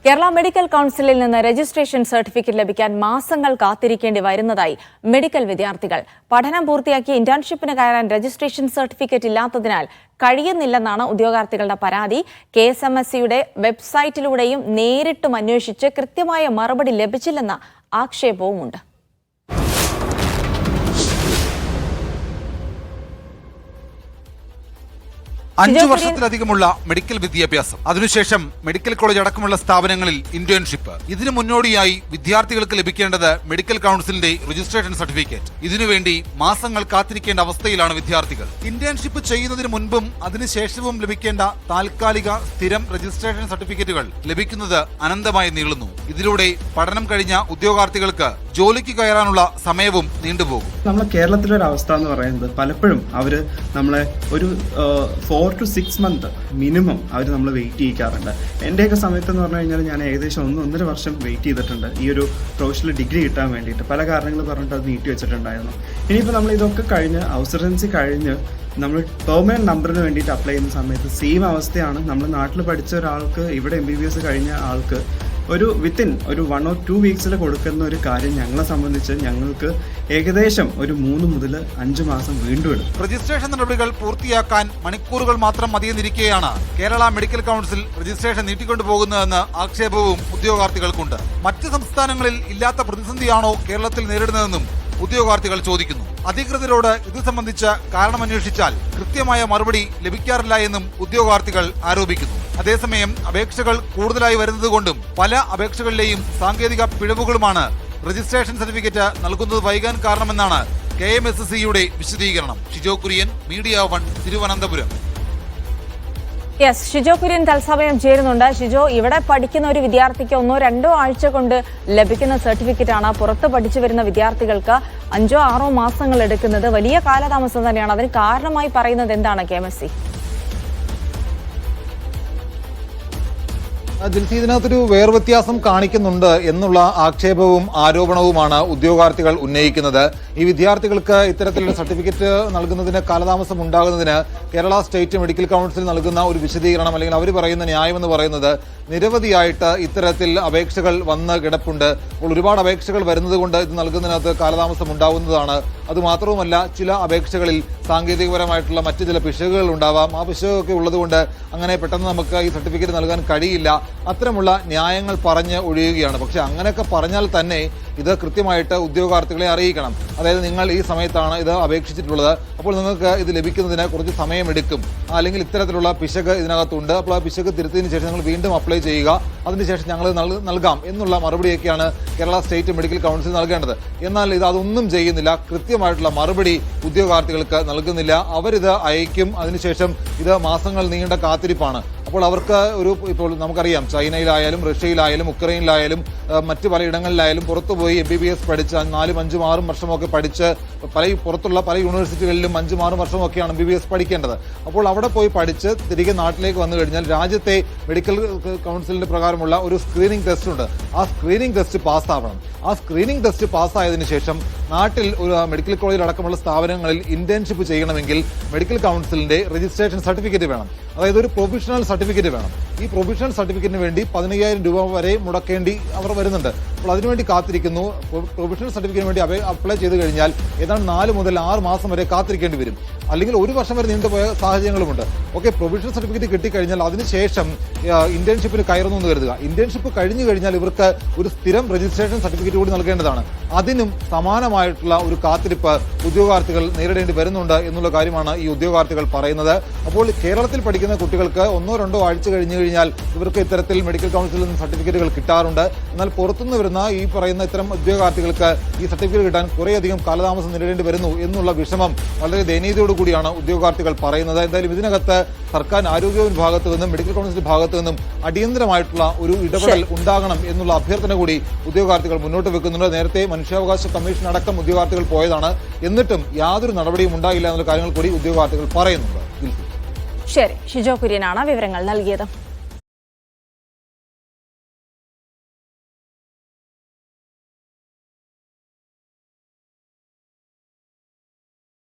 Kerala medical കൗൺസിലിൽ നിന്ന് registration certificate ലഭിക്കാൻ മാസങ്ങൾ കാത്തിരിക്കേണ്ടി വരുന്നതായി മെഡിക്കൽ വിദ്യാർത്ഥികൾ. പഠനം പൂർത്തിയാക്കി ഇന്റേൺഷിപ്പിന് കയറാൻ രജിസ്ട്രേഷൻ സർട്ടിഫിക്കറ്റ് ഇല്ലാത്തതിനാൽ കഴിയുന്നില്ലെന്നാണ് ഉദ്യോഗാർത്ഥികളുടെ പരാതി. KSMSCയുടെ വെബ്സൈറ്റിലൂടെയും നേരിട്ടും അന്വേഷിച്ച് കൃത്യമായ മറുപടി ലഭിച്ചില്ലെന്ന ആക്ഷേപവുമുണ്ട്. 5 വർഷത്തിലധികമുള്ള മെഡിക്കൽ വിദ്യാഭ്യാസം, അതിനുശേഷം മെഡിക്കൽ കോളേജ് അടക്കമുള്ള സ്ഥാപനങ്ങളിൽ ഇന്റേൺഷിപ്പ്. ഇതിനു മുന്നോടിയായി വിദ്യാർത്ഥികൾക്ക് ലഭിക്കേണ്ടത് മെഡിക്കൽ കൗൺസിലിന്റെ രജിസ്ട്രേഷൻ സർട്ടിഫിക്കറ്റ്. ഇതിനുവേണ്ടി മാസങ്ങൾ കാത്തിരിക്കേണ്ട അവസ്ഥയിലാണ് വിദ്യാർത്ഥികൾ. ഇന്റേൺഷിപ്പ് ചെയ്യുന്നതിന് മുൻപും അതിനുശേഷവും ലഭിക്കേണ്ട താൽക്കാലിക സ്ഥിരം രജിസ്ട്രേഷൻ സർട്ടിഫിക്കറ്റുകൾ ലഭിക്കുന്നത് അനന്തമായി നീളുന്നു. ഇതിലൂടെ പഠനം കഴിഞ്ഞ ഉദ്യോഗാർത്ഥികൾക്ക് ജോലിക്ക് കയറാനുള്ള സമയവും നീണ്ടുപോകും. നമ്മളെ കേരളത്തിലൊരു അവസ്ഥ എന്ന് പറയുന്നത് പലപ്പോഴും അവര് നമ്മളെ ഒരു 4 to 6 months മിനിമം അവർ നമ്മൾ വെയിറ്റ് ചെയ്യിക്കാറുണ്ട്. എൻ്റെയൊക്കെ സമയത്ത് എന്ന് പറഞ്ഞു കഴിഞ്ഞാൽ ഞാൻ ഏകദേശം 1-1.5 വർഷം വെയിറ്റ് ചെയ്തിട്ടുണ്ട് ഈ ഒരു പ്രൊഫഷണൽ ഡിഗ്രി കിട്ടാൻ വേണ്ടിയിട്ട്. പല കാരണങ്ങൾ പറഞ്ഞിട്ട് അത് നീട്ടി വെച്ചിട്ടുണ്ടായിരുന്നു. ഇനിയിപ്പോൾ നമ്മൾ ഇതൊക്കെ കഴിഞ്ഞ് ഔസറൻസി കഴിഞ്ഞ് നമ്മൾ പെർമനന്റ് നമ്പറിന് വേണ്ടിയിട്ട് അപ്ലൈ ചെയ്യുന്ന സമയത്ത് സെയിം അവസ്ഥയാണ്. നമ്മൾ നാട്ടിൽ പഠിച്ച ഒരാൾക്ക് ഇവിടെ MBBS കഴിഞ്ഞ ആൾക്ക് വിത്തിൻ 1 or 2 വീക്സിൽ കൊടുക്കുന്ന ഒരു കാര്യം ഞങ്ങളെ സംബന്ധിച്ച് ഞങ്ങൾക്ക് ഏകദേശം 3 മുതൽ 5 മാസം വീണ്ടും എടുക്കും. രജിസ്ട്രേഷൻ നടപടികൾ പൂർത്തിയാക്കാൻ മണിക്കൂറുകൾ മാത്രം മതിയെന്നിരിക്കെയാണ് കേരള മെഡിക്കൽ കൗൺസിൽ രജിസ്ട്രേഷൻ നീട്ടിക്കൊണ്ടുപോകുന്നതെന്ന് ആക്ഷേപവും ഉദ്യോഗാർത്ഥികൾക്കുണ്ട്. മറ്റ് സംസ്ഥാനങ്ങളിൽ ഇല്ലാത്ത പ്രതിസന്ധിയാണോ കേരളത്തിൽ നേരിടുന്നതെന്നും ഉദ്യോഗാർത്ഥികൾ ചോദിക്കുന്നു. അധികൃതരോട് ഇത് സംബന്ധിച്ച് കാരണമന്വേഷിച്ചാൽ കൃത്യമായ മറുപടി ലഭിക്കാറില്ല എന്നും ഉദ്യോഗാർത്ഥികൾ ആരോപിക്കുന്നു. അതേസമയം അപേക്ഷകൾ കൂടുതലായി വരുന്നതുകൊണ്ടും പല അപേക്ഷകളിലെയും സാങ്കേതിക പിഴവുകളുമാണ് രജിസ്ട്രേഷൻ സർട്ടിഫിക്കറ്റ് നൽകുന്നത് വൈകാൻ കാരണമെന്നാണ് KMSCയുടെ വിശദീകരണം. ഷിജോ കുര്യൻ, മീഡിയ 1, തിരുവനന്തപുരം. ഷിജോ കുര്യൻ തത്സമയം ചേരുന്നുണ്ട്. ഷിജോ, ഇവിടെ പഠിക്കുന്ന ഒരു വിദ്യാർത്ഥിക്ക് 1-2 ആഴ്ച കൊണ്ട് ലഭിക്കുന്ന സർട്ടിഫിക്കറ്റാണ് പുറത്ത് പഠിച്ചു വരുന്ന വിദ്യാർത്ഥികൾക്ക് 5-6 മാസങ്ങൾ എടുക്കുന്നത്. വലിയ കാലതാമസം തന്നെയാണ്. അതിന് കാരണമായി പറയുന്നത് എന്താണ് KMSC? ഇതിനകത്തൊരു വേർവ്യത്യാസം കാണിക്കുന്നുണ്ട് എന്നുള്ള ആക്ഷേപവും ആരോപണവുമാണ് ഉദ്യോഗാർത്ഥികൾ ഉന്നയിക്കുന്നത്. ഈ വിദ്യാർത്ഥികൾക്ക് ഇത്തരത്തിലുള്ള സർട്ടിഫിക്കറ്റ് നൽകുന്നതിന് കാലതാമസം ഉണ്ടാകുന്നതിന് കേരള സ്റ്റേറ്റ് മെഡിക്കൽ കൗൺസിൽ നൽകുന്ന ഒരു വിശദീകരണം അല്ലെങ്കിൽ അവർ പറയുന്ന ന്യായമെന്ന് പറയുന്നത് നിരവധിയായിട്ട് ഇത്തരത്തിൽ അപേക്ഷകൾ വന്ന് കിടപ്പുണ്ട്. അപ്പോൾ ഒരുപാട് അപേക്ഷകൾ വരുന്നത് കൊണ്ട് ഇത് നൽകുന്നതിനകത്ത് കാലതാമസം ഉണ്ടാവുന്നതാണ്. അതുമാത്രവുമല്ല, ചില അപേക്ഷകളിൽ സാങ്കേതികപരമായിട്ടുള്ള മറ്റു ചില പിശകുകൾ ഉണ്ടാവാം. ആ പിശകൊക്കെ ഉള്ളതുകൊണ്ട് അങ്ങനെ പെട്ടെന്ന് നമുക്ക് ഈ സർട്ടിഫിക്കറ്റ് നൽകാൻ കഴിയില്ല. അത്തരമുള്ള ന്യായങ്ങൾ പറഞ്ഞ് ഒഴിയുകയാണ്. പക്ഷെ അങ്ങനെയൊക്കെ പറഞ്ഞാൽ തന്നെ ഇത് കൃത്യമായിട്ട് ഉദ്യോഗാർത്ഥികളെ അറിയിക്കണം. അതായത് നിങ്ങൾ ഈ സമയത്താണ് ഇത് അപേക്ഷിച്ചിട്ടുള്ളത്, അപ്പോൾ നിങ്ങൾക്ക് ഇത് ലഭിക്കുന്നതിന് കുറച്ച് സമയമെടുക്കും, അല്ലെങ്കിൽ ഇത്തരത്തിലുള്ള പിശക് ഇതിനകത്തുണ്ട്, അപ്പോൾ ആ പിശക് തിരുത്തിയതിനു ശേഷം നിങ്ങൾ വീണ്ടും അപ്ലൈ ചെയ്യുക, അതിനുശേഷം ഞങ്ങൾ നൽകാം എന്നുള്ള മറുപടിയൊക്കെയാണ് കേരള സ്റ്റേറ്റ് മെഡിക്കൽ കൗൺസിൽ നൽകേണ്ടത്. എന്നാൽ ഇത് അതൊന്നും ചെയ്യുന്നില്ല. കൃത്യമായിട്ടുള്ള മറുപടി ഉദ്യോഗാർത്ഥികൾക്ക് നൽകുന്നില്ല. അവരിത് അയക്കും, അതിനുശേഷം ഇത് മാസങ്ങൾ നീണ്ട കാത്തിരിപ്പാണ്. അപ്പോൾ അവർക്ക് ഇപ്പോൾ നമുക്കറിയാം, ചൈനയിലായാലും റഷ്യയിലായാലും ഉക്രൈനിലായാലും മറ്റ് പലയിടങ്ങളിലായാലും പുറത്തുപോയി MBBS പഠിച്ച് 4-5-6 വർഷമൊക്കെ പഠിച്ച് പുറത്തുള്ള പല യൂണിവേഴ്സിറ്റികളിലും 5-6 വർഷമൊക്കെയാണ് MBBS പഠിക്കേണ്ടത്. അപ്പോൾ അവിടെ പോയി പഠിച്ച് തിരികെ നാട്ടിലേക്ക് വന്നു കഴിഞ്ഞാൽ രാജ്യത്തെ മെഡിക്കൽ കൗൺസിലിന്റെ പ്രകാരമുള്ള ഒരു സ്ക്രീനിംഗ് ടെസ്റ്റ് ഉണ്ട്. ആ സ്ക്രീനിംഗ് ടെസ്റ്റ് പാസ്സാവണം. ആ സ്ക്രീനിംഗ് ടെസ്റ്റ് പാസ്സായതിനു ശേഷം നാട്ടിൽ ഒരു മെഡിക്കൽ കോളേജിൽ അടക്കമുള്ള സ്ഥാപനങ്ങളിൽ ഇന്റേൺഷിപ്പ് ചെയ്യണമെങ്കിൽ മെഡിക്കൽ കൗൺസിലിന്റെ രജിസ്ട്രേഷൻ സർട്ടിഫിക്കറ്റ് വേണം. അതായത് ഒരു പ്രൊവിഷണൽ സർട്ടിഫിക്കറ്റ് വേണം. ഈ പ്രൊവിഷണൽ സർട്ടിഫിക്കറ്റിന് വേണ്ടി 15,000 രൂപ വരെ മുടക്കേണ്ടി അവർ വരുന്നുണ്ട്. അപ്പോൾ അതിനുവേണ്ടി കാത്തിരിക്കുന്നു. പ്രൊവിഷണൽ സർട്ടിഫിക്കറ്റിന് വേണ്ടി അപ്ലൈ ചെയ്ത് കഴിഞ്ഞാൽ ഏതാണ്ട് 4 മുതൽ 6 മാസം വരെ കാത്തിരിക്കേണ്ടി വരും. അല്ലെങ്കിൽ 1 വർഷം വരെ നീണ്ടുപോയ സാഹചര്യങ്ങളുമുണ്ട്. ഓക്കെ, പ്രൊവിഷണൽ സർട്ടിഫിക്കറ്റ് കിട്ടിക്കഴിഞ്ഞാൽ അതിനുശേഷം ഇന്റേൺഷിപ്പിന് കയറുന്നു എന്ന് കരുതുക. ഇന്റേൺഷിപ്പ് കഴിഞ്ഞു കഴിഞ്ഞാൽ ഇവർക്ക് ഒരു സ്ഥിരം രജിസ്ട്രേഷൻ സർട്ടിഫിക്കറ്റ് കൂടി നൽകേണ്ടതാണ്. അതിനും സമാനമായിട്ടുള്ള ഒരു കാത്തിരിപ്പ് ഉദ്യോഗാർത്ഥികൾ നേരിടേണ്ടി വരുന്നുണ്ട് എന്നുള്ള കാര്യമാണ് ഈ ഉദ്യോഗാർത്ഥികൾ പറയുന്നത്. അപ്പോൾ കേരളത്തിൽ പഠിക്കുന്ന കുട്ടികൾക്ക് 1-2 ആഴ്ച കഴിഞ്ഞു കഴിഞ്ഞാൽ ഇവർക്ക് ഇത്തരത്തിൽ മെഡിക്കൽ കൗൺസിലിൽ നിന്ന് സർട്ടിഫിക്കറ്റുകൾ കിട്ടാറുണ്ട്. എന്നാൽ പുറത്തുനിന്ന് വരുന്ന ഈ പറയുന്ന ഇത്തരം ഉദ്യോഗാർത്ഥികൾക്ക് ഈ സർട്ടിഫിക്കറ്റ് കിട്ടാൻ കുറേയധികം കാലതാമസം നേരിടേണ്ടി വരുന്നു എന്നുള്ള വിഷമം വളരെ ദയനീയതയോടുകൂടിയാണ് ഉദ്യോഗാർത്ഥികൾ പറയുന്നത്. എന്തായാലും ഇതിനകത്ത് സർക്കാർ ആരോഗ്യ വിഭാഗത്തു നിന്നും മെഡിക്കൽ കൗൺസിൽ ഭാഗത്തു നിന്നും അടിയന്തരമായിട്ടുള്ള ഒരു ഇടപെടൽ ഉണ്ടാകണം എന്നുള്ള അഭ്യർത്ഥന കൂടി ഉദ്യോഗാർത്ഥികൾ മുന്നോട്ട് വെക്കുന്നുണ്ട്. നേരത്തെ മനുഷ്യാവകാശ കമ്മീഷൻ അടക്കം ഉദ്യോഗാർത്ഥികൾ പോയതാണ്. എന്നിട്ടും യാതൊരു നടപടിയും ഉണ്ടായില്ല എന്നുള്ള കാര്യങ്ങൾ കൂടി ഉദ്യോഗാർത്ഥികൾ പറയുന്നുണ്ട്. ശരി, ഷിജോ കുര്യനാണ് വിവരങ്ങൾ നൽകിയത്.